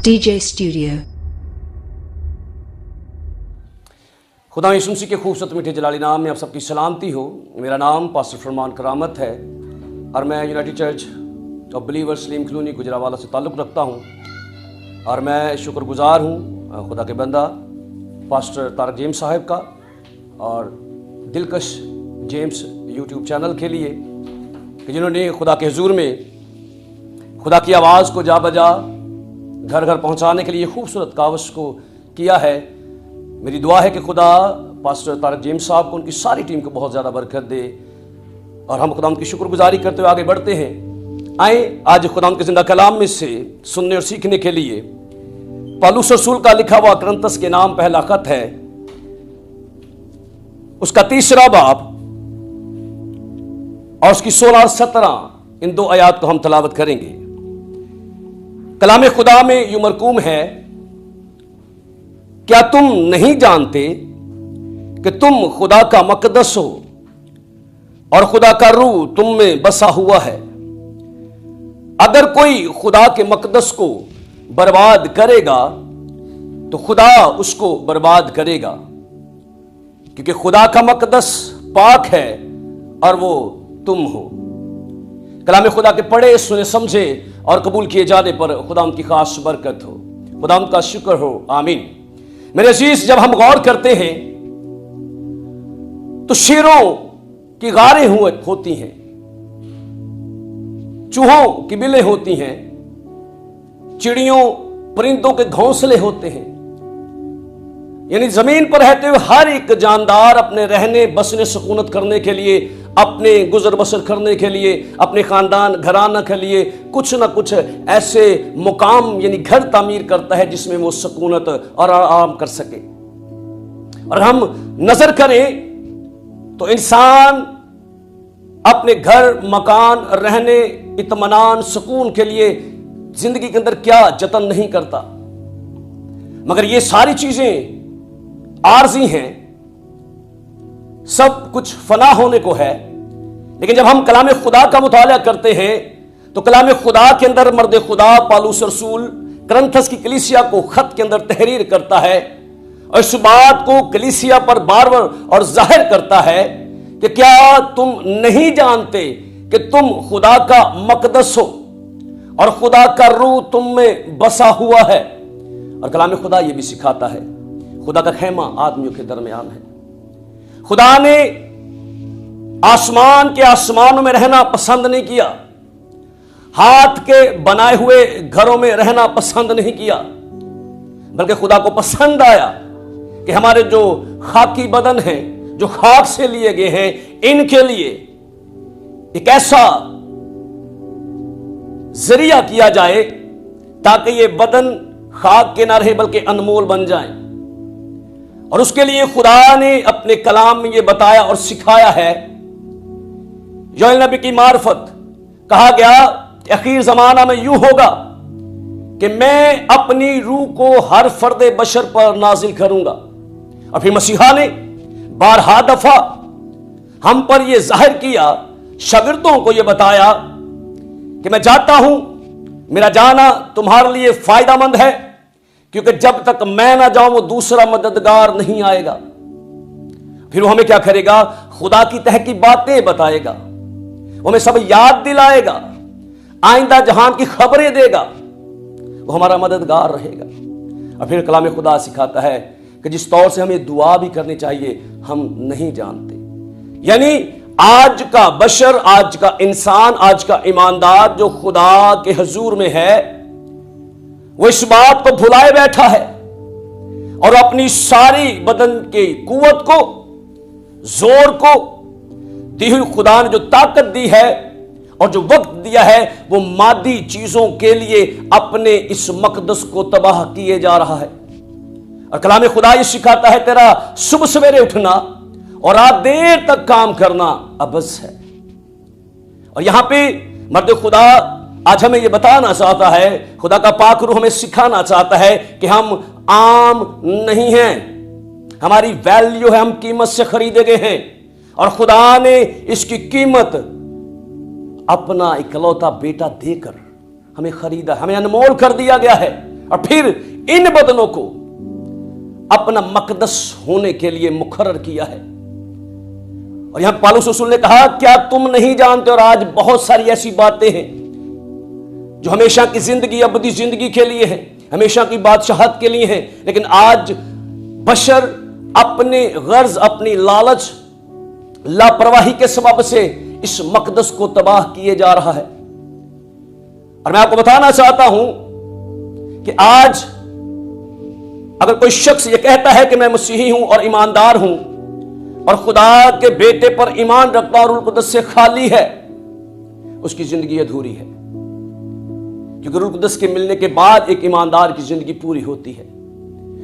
DJ Studio। खुदा यीशु मसीह के खूबसूरत मीठे जलाली नाम में आप सबकी सलामती हो। मेरा नाम पास्टर फरमान करामत है और मैं यूनाइटेड चर्च ऑफ बिलीवर्स लीम कॉलोनी गुजरावाला से ताल्लुक़ रखता हूँ और मैं शुक्रगुजार हूँ खुदा के बंदा पास्टर तारक जेम्स साहब का और दिलकश जेम्स यूट्यूब चैनल के लिए कि जिन्होंने खुदा के हुजूर में खुदा की आवाज़ को जा बजा घर घर पहुँचाने के लिए खूबसूरत कावश को किया है। मेरी दुआ है कि खुदा पास्टर तारक जेम्स साहब को उनकी सारी टीम को बहुत ज़्यादा बरकत दे और हम खुदा उनकी शुक्रगुजारी करते हुए आगे बढ़ते हैं। आए आज खुदा उनके जिंदा कलाम में से सुनने और सीखने के लिए पौलुस रसूल का लिखा हुआ कुरिन्थियों के नाम पहला खत है, उसका 3 बाब और उसकी 16 और 17 इन 2 आयात को हम तलावत करेंगे। कलाम खुदा में यूं मरकूम है, क्या तुम नहीं जानते कि तुम खुदा का मकदस हो और खुदा का रूह तुम में बसा हुआ है। अगर कोई खुदा के मकदस को बर्बाद करेगा तो खुदा उसको बर्बाद करेगा, क्योंकि खुदा का मकदस पाक है और वो तुम हो। कलाम खुदा के पढ़े सुने समझे और कबूल किए जाने पर खुदा उनकी खास बरकत हो, खुदा उनका शुक्र हो, आमीन। मेरे अजीज, जब हम गौर करते हैं तो शेरों की गारें होती हैं, चूहों की बिलें होती हैं, चिड़ियों परिंदों के घोंसले होते हैं। यानी जमीन पर रहते हुए हर एक जानदार अपने रहने बसने सुकूनत करने के लिए, अपने गुजर बसर करने के लिए, अपने खानदान घराना के लिए कुछ ना कुछ ऐसे मुकाम यानी घर तामीर करता है जिसमें वो सुकूनत और आराम कर सके। और हम नजर करें तो इंसान अपने घर मकान रहने इत्मीनान सुकून के लिए जिंदगी के अंदर क्या जतन नहीं करता, मगर ये सारी चीजें आरजी हैं, सब कुछ फना होने को है। लेकिन जब हम कलाम खुदा का मुताला करते हैं तो कलाम खुदा के अंदर मर्द खुदा पौलुस रसूल कुरिन्थियों की कलीसिया को खत के अंदर तहरीर करता है और इस बात को कलीसिया पर बार बार और जाहिर करता है कि क्या तुम नहीं जानते कि तुम खुदा का मकदस हो और खुदा का रूह तुम में बसा हुआ है। और कलाम खुदा यह भी सिखाता है खुदा का खेमा आदमियों के दरमियान है। खुदा ने आसमान के आसमानों में रहना पसंद नहीं किया, हाथ के बनाए हुए घरों में रहना पसंद नहीं किया, बल्कि खुदा को पसंद आया कि हमारे जो खाकी बदन हैं, जो खाक से लिए गए हैं, इनके लिए एक ऐसा जरिया किया जाए ताकि ये बदन खाक के ना रहे बल्कि अनमोल बन जाए। और उसके लिए खुदा ने अपने कलाम में ये बताया और सिखाया है। योएल नबी की मार्फत कहा गया कि आखिर जमाना में यूं होगा कि मैं अपनी रूह को हर फर्द बशर पर नाजिल करूंगा। और फिर मसीहा ने 12 दफा हम पर यह जाहिर किया, शागिर्दों को यह बताया कि मैं जाता हूं, मेरा जाना तुम्हारे लिए फायदामंद है, क्योंकि जब तक मैं ना जाऊं वो दूसरा मददगार नहीं आएगा। फिर वो हमें क्या करेगा? खुदा की तह की बातें बताएगा, वो हमें सब याद दिलाएगा, आइंदा जहान की खबरें देगा, वो हमारा मददगार रहेगा। और फिर कलाम खुदा सिखाता है कि जिस तौर से हमें दुआ भी करनी चाहिए हम नहीं जानते। यानी आज का बशर, आज का इंसान, आज का ईमानदार जो खुदा के हुजूर में है वो इस बात को भुलाए बैठा है और अपनी सारी बदन की कुव्वत को, जोर को दी हुई खुदा ने जो ताकत दी है और जो वक्त दिया है वो मादी चीजों के लिए अपने इस मकदस को तबाह किए जा रहा है। और कलाम खुदा ये सिखाता है तेरा सुबह सवेरे उठना और रात देर तक काम करना अबस है। और यहां पे मर्द खुदा आज हमें यह बताना चाहता है, खुदा का पाक रूह हमें सिखाना चाहता है कि हम आम नहीं हैं, हमारी वैल्यू है, हम कीमत से खरीदे गए हैं और खुदा ने इसकी कीमत अपना इकलौता बेटा देकर हमें खरीदा, हमें अनमोल कर दिया गया है। और फिर इन बदनों को अपना मकदस होने के लिए मुकर्रर किया है। और यहां पौलुस रसूल ने कहा, क्या तुम नहीं जानते? और आज बहुत सारी ऐसी बातें हैं जो हमेशा की जिंदगी, अबदी जिंदगी के लिए है, हमेशा की बादशाहत के लिए है, लेकिन आज बशर अपने गर्ज, अपनी लालच, लापरवाही के सबब से इस मकदस को तबाह किए जा रहा है। और मैं आपको बताना चाहता हूं कि आज अगर कोई शख्स यह कहता है कि मैं मसीही हूं और ईमानदार हूं और खुदा के बेटे पर ईमान रखता और रूह कुदस से खाली है, उसकी जिंदगी अधूरी है। क्योंकि रूह कुदस के मिलने के बाद एक ईमानदार की जिंदगी पूरी होती है।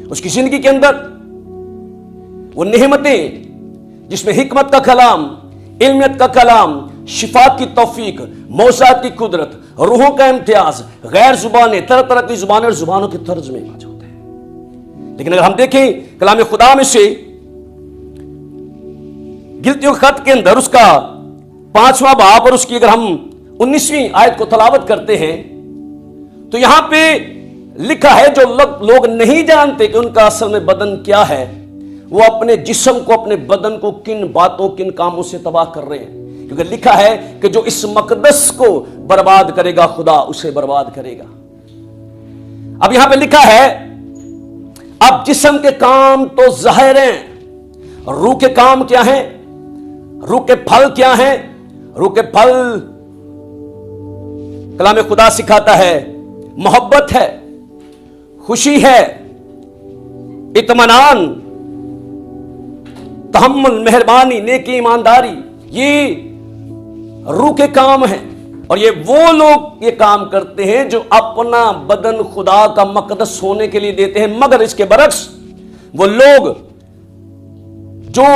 उसकी जिंदगी के अंदर वो नेमतें जिसमें हिकमत का कलाम, इल्मियत का कलाम, शिफा की तौफीक, मौसात की कुदरत, रूहों का इम्तियाज, गैर जुबानें, तरह तरह की जुबानें और जुबानों के तर्जमे मौजूद है। लेकिन अगर हम देखें कलाम खुदा में से गिलतियों के खत के अंदर उसका 5वां बाब और उसकी अगर हम 19वीं आयत को तलावत करते हैं तो यहां पे लिखा है, जो लोग नहीं जानते कि उनका असल में बदन क्या है, वो अपने जिस्म को, अपने बदन को किन बातों, किन कामों से तबाह कर रहे हैं। क्योंकि लिखा है कि जो इस मकदस को बर्बाद करेगा, खुदा उसे बर्बाद करेगा। अब यहां पे लिखा है, अब जिस्म के काम तो जाहिर हैं, रूह के काम क्या हैं, रूह के फल क्या हैं? रूह के फल कलाम खुदा सिखाता है, मोहब्बत है, खुशी है, इत्मीनान, तहम्मुल, मेहरबानी, नेकी, ईमानदारी, ये रूह के काम हैं। और ये वो लोग ये काम करते हैं जो अपना बदन खुदा का मकदस होने के लिए देते हैं। मगर इसके बरक्स वो लोग जो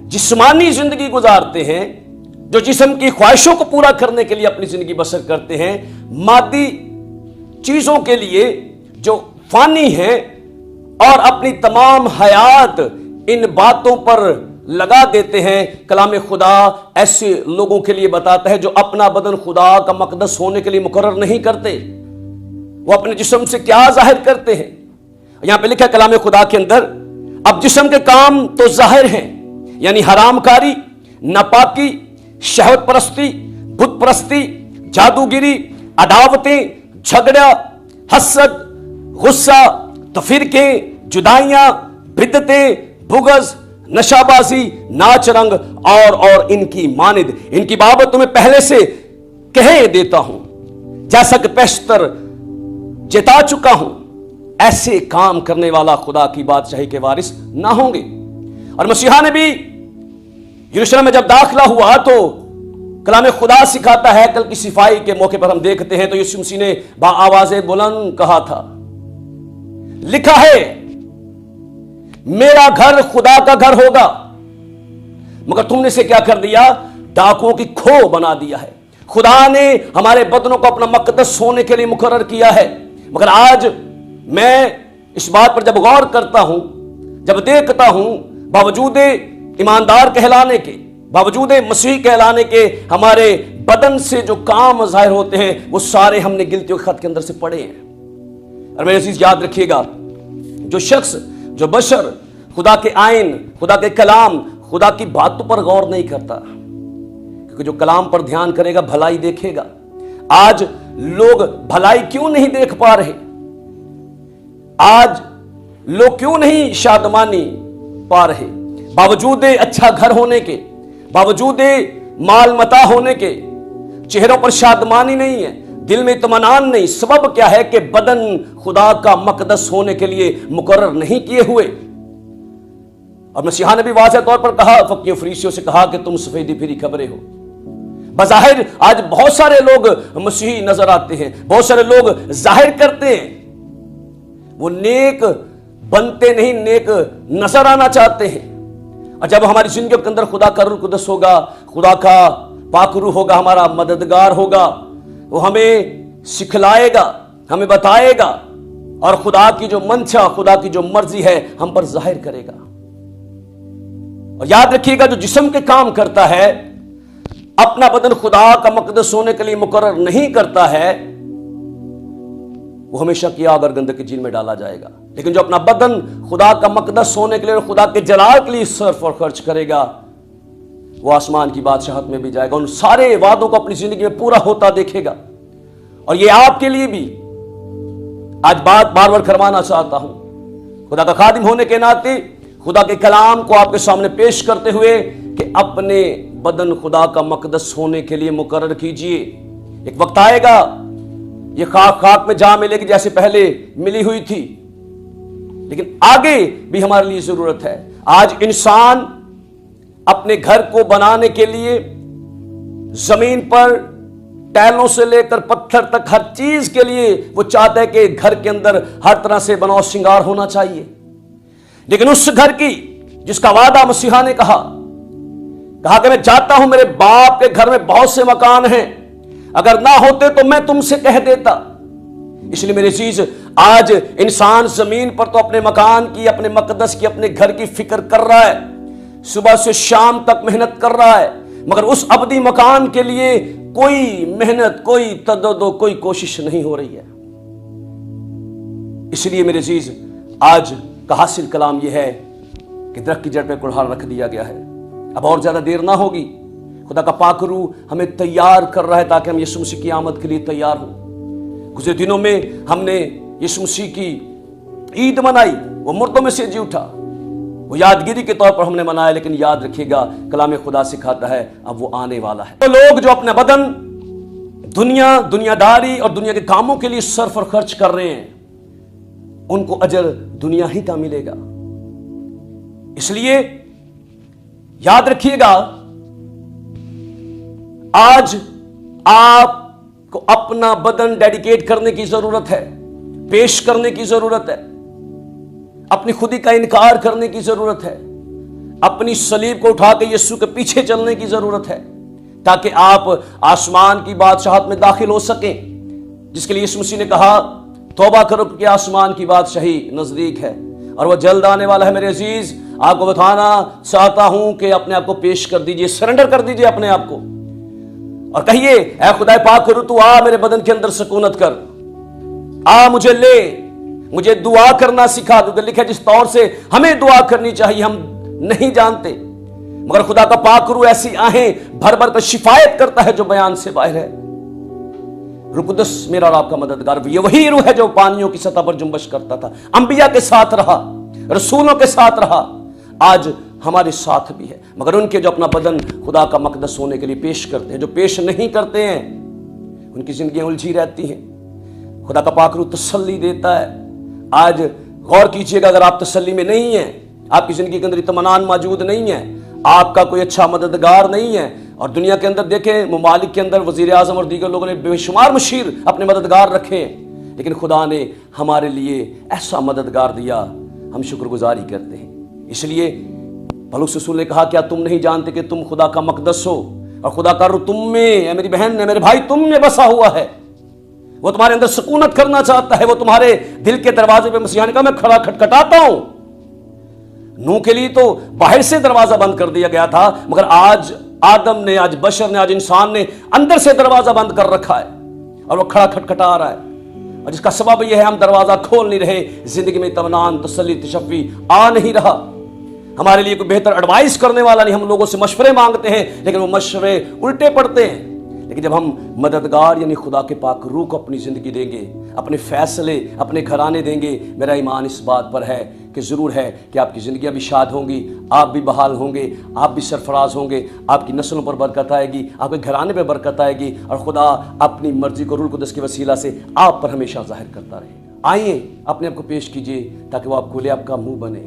जिस्मानी जिंदगी गुजारते हैं, जो जिस्म की ख्वाहिशों को पूरा करने के लिए अपनी जिंदगी बसर करते हैं, मादी चीजों के लिए जो फानी है और अपनी तमाम हयात इन बातों पर लगा देते हैं, कलाम खुदा ऐसे लोगों के लिए बताता है जो अपना बदन खुदा का मकदस होने के लिए मुकर्रर नहीं करते। वो अपने जिस्म से क्या जाहिर करते हैं? यहां पे लिखा है कलाम खुदा के अंदर, अब जिस्म के काम तो जाहिर हैं, यानी हरामकारी, नापाकी, शहवत परस्ती, बुत परस्ती, जादूगिरी, अदावतें, झगड़ा, हसद, गुस्सा, तफरीकें, जुदाइयां, बिदअतें, बुग़्ज़, नशाबाजी, नाच रंग और इनकी मानिद। इनकी बाबत तुम्हें पहले से कह देता हूं, जैसा कि पेशतर चेता चुका हूं, ऐसे काम करने वाला खुदा की बादशाही के वारिस ना होंगे। और मसीहा ने भी यरूशलेम में जब दाखिला हुआ तो कलाम खुदा सिखाता है, कल की सिफाई के मौके पर हम देखते हैं तो यीशु मसीह ने बाआवाज़े बुलंद कहा था, लिखा है मेरा घर खुदा का घर होगा, मगर तुमने इसे क्या कर दिया? डाकुओं की खो बना दिया है। खुदा ने हमारे बदनों को अपना मकदस होने के लिए मुकर्रर किया है, मगर आज मैं इस बात पर जब गौर करता हूं, जब देखता हूं, बावजूद ईमानदार कहलाने के, बावजूद मसीह कहलाने के, हमारे बदन से जो काम जाहिर होते हैं वो सारे हमने गिलतियों के खत के अंदर से पढ़े हैं। और मेरे चीज याद रखिएगा, जो शख्स, जो बशर खुदा के आइन, खुदा के कलाम, खुदा की बातों पर गौर नहीं करता, क्योंकि जो कलाम पर ध्यान करेगा भलाई देखेगा। आज लोग भलाई क्यों नहीं देख पा रहे? आज लोग क्यों नहीं शादमानी पा रहे? बावजूद अच्छा घर होने के, बावजूद माल मता होने के, चेहरों पर शादमानी नहीं है, दिल में इत्मीनान नहीं। सबब क्या है कि बदन खुदा का मकदस होने के लिए मुकर्रर नहीं किए हुए। और मसीहा ने भी वाज़ेह तौर पर कहा, फकीरों फरीसियों से कहा कि तुम सफेदी फिरी खबरें हो। बज़ाहिर आज बहुत सारे लोग मसीही नजर आते हैं, बहुत सारे लोग जाहिर करते हैं, वो नेक बनते नहीं, नेक नजर आना चाहते हैं। और जब हमारी जिंदगी के अंदर खुदा का रूह कुदस होगा, खुदा का पाक रूह होगा, हमारा मददगार होगा, वो हमें सिखलाएगा, हमें बताएगा और खुदा की जो मंशा, खुदा की जो मर्जी है हम पर जाहिर करेगा। और याद रखिएगा, जो जिस्म के काम करता है, अपना बदन खुदा का मकदस होने के लिए मुकर्रर नहीं करता है, वो हमेशा की आग और गंधक की झील में डाला जाएगा। लेकिन जो अपना बदन खुदा का मकदस होने के लिए और खुदा के जलाल के लिए सर्फ और खर्च करेगा, वो आसमान की बादशाहत में भी जाएगा, उन सारे वादों को अपनी जिंदगी में पूरा होता देखेगा। और ये आपके लिए भी आज बात बार बार करवाना चाहता हूं, खुदा का खादिम होने के नाते खुदा के कलाम को आपके सामने पेश करते हुए कि अपने बदन खुदा का मकदस होने के लिए मुकर्रर कीजिए। एक वक्त आएगा ये खाक खाक में जा मिलेगी जैसे पहले मिली हुई थी, लेकिन आगे भी हमारे लिए जरूरत है। आज इंसान अपने घर को बनाने के लिए जमीन पर टाइलों से लेकर पत्थर तक हर चीज के लिए वो चाहता है कि घर के अंदर हर तरह से बनाओ श्रृंगार होना चाहिए। लेकिन उस घर की जिसका वादा मसीहा ने कहा कि मैं चाहता हूं मेरे बाप के घर में बहुत से मकान हैं, अगर ना होते तो मैं तुमसे कह देता। इसलिए मेरे चीज आज इंसान जमीन पर तो अपने मकान की, अपने मकदस की, अपने घर की फिक्र कर रहा है, सुबह से शाम तक मेहनत कर रहा है, मगर उस अबदी मकान के लिए कोई मेहनत, कोई तददो, कोई कोशिश नहीं हो रही है। इसलिए मेरे चीज आज का हासिल कलाम यह है कि दरख्त की जड़ पे कुल्हाड़ रख दिया गया है। अब और ज्यादा देर ना होगी, खुदा का पाक रूह हमें तैयार कर रहा है ताकि हम यीशु मसीह की आमद के लिए तैयार हो। गुज़रे दिनों में हमने यीशु मसीह की ईद मनाई, वो मुर्दों में से जी उठा, वो यादगिरी के तौर पर हमने मनाया, लेकिन याद रखिएगा कलाम खुदा सिखाता है अब वो आने वाला है। तो लोग जो अपना बदन दुनियादारी और दुनिया के कामों के लिए सर्फ और खर्च कर रहे हैं, उनको अजर दुनिया ही का मिलेगा। इसलिए याद रखिएगा, आज आपको अपना बदन डेडिकेट करने की जरूरत है, पेश करने की जरूरत है, अपनी खुदी का इनकार करने की जरूरत है, अपनी सलीब को उठा के यीशु के पीछे चलने की जरूरत है, ताकि आप आसमान की बादशाहत में दाखिल हो सकें, जिसके लिए यीशु मसीह ने कहा तौबा करो कि आसमान की बादशाही नजदीक है और वह जल्द आने वाला है। मेरे अजीज, आपको बताना चाहता हूं कि अपने आप को पेश कर दीजिए, सरेंडर कर दीजिए अपने आप को और कहिए, ऐ खुदा पाक करूं तू आ मेरे बदन के अंदर सुकूनत कर, आ मुझे ले, मुझे दुआ करना सिखा। क्योंकि लिखा है जिस तौर से हमें दुआ करनी चाहिए हम नहीं जानते, मगर खुदा का पाक रूह ऐसी आहें भर भर कर शिफायत करता है जो बयान से बाहर है। रूह कुदस मेरा और आपका मददगार, ये वही रूह है जो पानियों की सतह पर जुम्बश करता था, अंबिया के साथ रहा, रसूलों के साथ रहा, आज हमारे साथ भी है। मगर उनके जो अपना बदन खुदा का मकदस होने के लिए पेश करते हैं, जो पेश नहीं करते हैं, उनकी जिंदगियां उलझी रहती हैं। खुदा का पाक रूह तसल्ली देता है। आज गौर कीजिएगा, अगर आप तसल्ली में नहीं हैं, आपकी जिंदगी के अंदर इत्मीनान मौजूद नहीं है, आपका कोई अच्छा मददगार नहीं है, और दुनिया के अंदर देखें ममालिक के अंदर वजीर आजम और दीगर लोगों ने बेशुमार मुशीर अपने मददगार रखे, लेकिन खुदा ने हमारे लिए ऐसा मददगार दिया, हम शुक्रगुजारी करते हैं। इसलिए पौलुस रसूल ने कहा, क्या तुम नहीं जानते कि तुम खुदा का मकदस हो और खुदा का रूह तुम में, मेरी बहन ने, मेरे भाई, तुम में बसा हुआ है। वो तुम्हारे अंदर सुकूनत करना चाहता है, वो तुम्हारे दिल के दरवाजे पे मसीहा ने कहा मैं खड़ा खटखटाता हूं। नूह के लिए तो बाहर से दरवाजा बंद कर दिया गया था, मगर आज आदम ने, आज बशर ने, आज इंसान ने अंदर से दरवाजा बंद कर रखा है और वो खड़ा खटखटा रहा है, और जिसका सबब यह है हम दरवाजा खोल नहीं रहे, जिंदगी में इत्मीनान, तसल्ली, तशफ़ी आ नहीं रहा। हमारे लिए कोई बेहतर एडवाइस करने वाला नहीं, हम लोगों से मशवरे मांगते हैं, लेकिन वो मशवरे उल्टे पड़ते हैं। लेकिन जब हम मददगार यानी खुदा के पाक रूह को अपनी जिंदगी देंगे, अपने फैसले, अपने घराने देंगे, मेरा ईमान इस बात पर है कि जरूर है कि आपकी जिंदगियां भी शाद होंगी, आप भी बहाल होंगे, आप भी सरफराज होंगे, आपकी नस्लों पर बरकत आएगी, आपके घराने पर बरकत आएगी, और खुदा अपनी मर्जी को रूह कुदस की वसीला से आप पर हमेशा जाहिर करता रहेगा। आइए अपने आप को पेश कीजिए ताकि वो आपको ले आपका मुंह बने,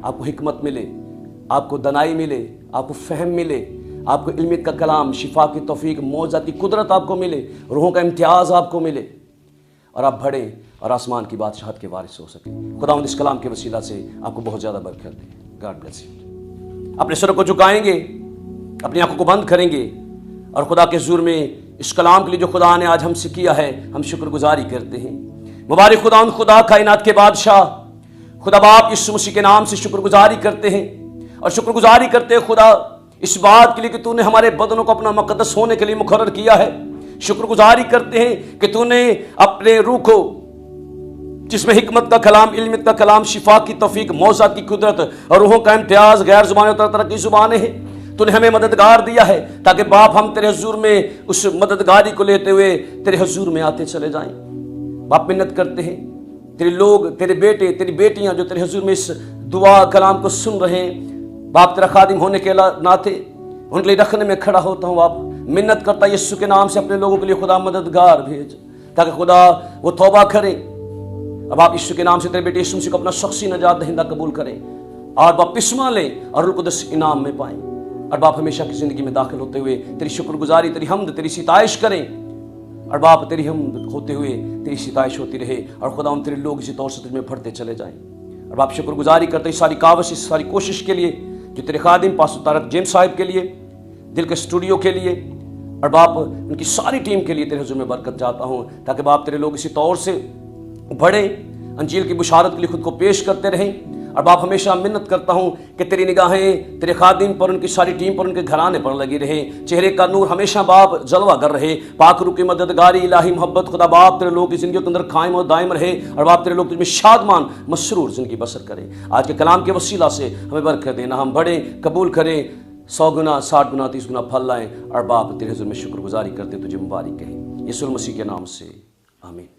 आपको हिकमत मिले, आपको दनाई मिले, आपको फहम मिले, आपको इल्मियत का कलाम, शिफा की तौफीक, मौजा की कुदरत आपको मिले, रूहों का इम्तियाज आपको मिले, और आप बढ़े और आसमान की बादशाहत के वारिस हो सके। खुदावंद इस कलाम के वसीला से आपको बहुत ज़्यादा बरकत दे। God bless you. अपने सरों को झुकाएंगे, अपनी आंखों को बंद करेंगे, और खुदा के हुजूर में इस कलाम के लिए जो खुदा ने आज हमसे किया है, हम शुक्रगुजारी करते हैं। मुबारक खुदावंद, खुदा कायनात के बादशाह, खुदा बाप यीशु मसीह के नाम से शुक्रगुजारी करते हैं, और शुक्रगुजारी करते हैं खुदा इस बात के लिए कि तूने हमारे बदनों को अपना मुकद्दस होने के लिए मुकर्रर किया है। शुक्रगुजारी करते हैं कि तूने अपने रूह को जिसमें हिकमत का कलाम, इल्म का कलाम, शिफा की तौफीक, मौज़ा की कुदरत और रूहों का इम्तियाज, गैर जुबानें तरह तरह की जुबानें हैं। तूने हमें मददगार दिया है ताकि बाप हम तेरे हुजूर में उस मददगारी को लेते हुए तेरे हुजूर में आते चले जाएं। बाप मिन्नत करते हैं, तेरे लोग, तेरे बेटे, तेरी बेटियां जो तेरे हुजूर में इस दुआ कलाम को सुन रहे हैं, बाप तेरा खादिम होने के नाते उनके लिए रखने में खड़ा होता हूँ। बाप मिन्नत करता यीशु के नाम से अपने लोगों के लिए खुदा मददगार भेज, ताकि खुदा वो तौबा करें। अब आप यीशु के नाम से तेरे बेटे यीशु मसीह को अपना शख्सी नजात दहिंदा कबूल करें और बपतिस्मा लें और रूह कुदस इनाम में पाएं। और बाप हमेशा की जिंदगी में दाखिल होते हुए तेरी शुक्रगुजारी, तेरी हमद, तेरी सिताइश करें। और बाप तेरी हमद होते हुए तेरी सिताइश होती रहे और खुदा हम तेरे लोग इसी तौर से तुझमें बढ़ते चले जाएं। और बाप शुक्रगुजारी करते इस सारी कावश, इस सारी कोशिश के लिए जो तेरे खादिम पास्टर तारक जेम्स साहिब के लिए, दिल के स्टूडियो के लिए और बाप उनकी सारी टीम के लिए तेरे हुजूर में बरकत चाहता हूँ, ताकि बाप तेरे लोग इसी तौर से बड़े अंजील की बुशारत के लिए खुद को पेश करते रहें। और बाप हमेशा मिन्नत करता हूं कि तेरी निगाहें तेरे खादिम पर, उनकी सारी टीम पर, उनके घराने पर लगी रहे। चेहरे का नूर हमेशा बाप जलवा कर रहे। पाक रूह की मददगारी, इलाही मोहब्बत खुदा बाप तेरे लोग की जिंदगी के अंदर कायम और दायम रहे। और बाप तेरे लोग तुझमें शादमान मसरूर जिंदगी बसर करें। आज के कलाम के वसीला से हमें बरकत देना, हम बड़े कबूल करें, 100 गुना, 60 गुना, 30 गुना फल लाएं। और बाप तेरे हुजूर में शुक्रगुजारी करते तुझे मुबारक कहें। यीशु मसीह के नाम से आमीन।